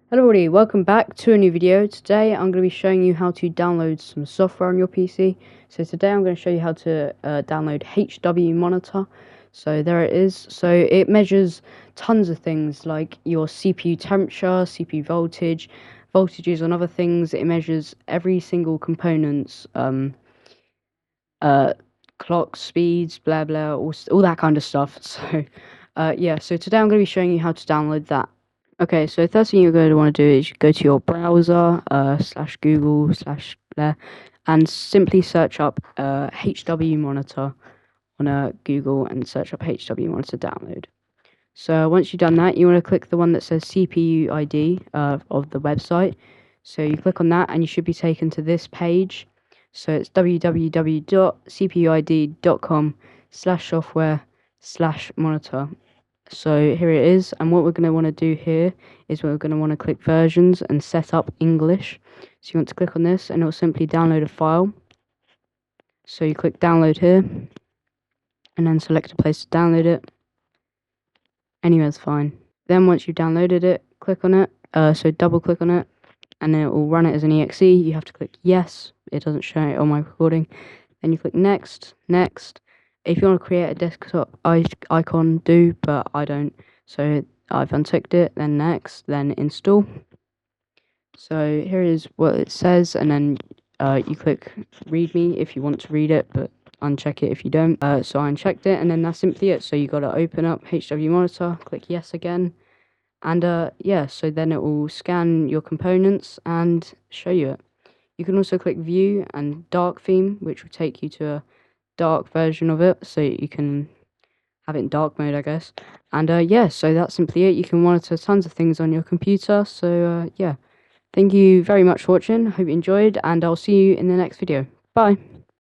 Hello everybody, welcome back to a new video. Today I'm going to be showing you how to download some software on your PC. So today I'm going to show you how to download HWMonitor. So there it is. So it measures tons of things like your CPU temperature, CPU voltages and other things. It measures every single component's uh, clock speeds, blah blah, all that kind of stuff. So yeah, so today I'm going to be showing you how to download that. Okay, so first thing you're going to want to do is go to your browser, slash Google, slash blah, and simply search up HWMonitor on Google and search up HWMonitor download. So once you've done that, you want to click the one that says CPU ID of the website. So you click on that and you should be taken to this page. So it's www.cpuid.com/software/monitor. So here it is, and what we're going to want to do here is we're going to want to click versions and set up English. So you want to click on this and it will simply download a file. So you click download here and then select a place to download it. Anywhere's fine. Then once you've downloaded it, click on it, so double click on it and then it will run it as an exe. You have to click yes, it doesn't show it on my recording. Then you click next. If you want to create a desktop icon, do, but I don't. So I've unticked it, then next, then install. So here is what it says, and then you click readme if you want to read it, but uncheck it if you don't. So I unchecked it, and then that's simply it. So you got to open up HWMonitor, click yes again, and yeah, so then it will scan your components and show you it. You can also click view and dark theme, which will take you to a dark version of it, so you can have it in dark mode, I guess. And yeah, so that's simply it. You can monitor tons of things on your computer. So yeah, thank you very much for watching. Hope you enjoyed, and I'll see you in the next video. Bye.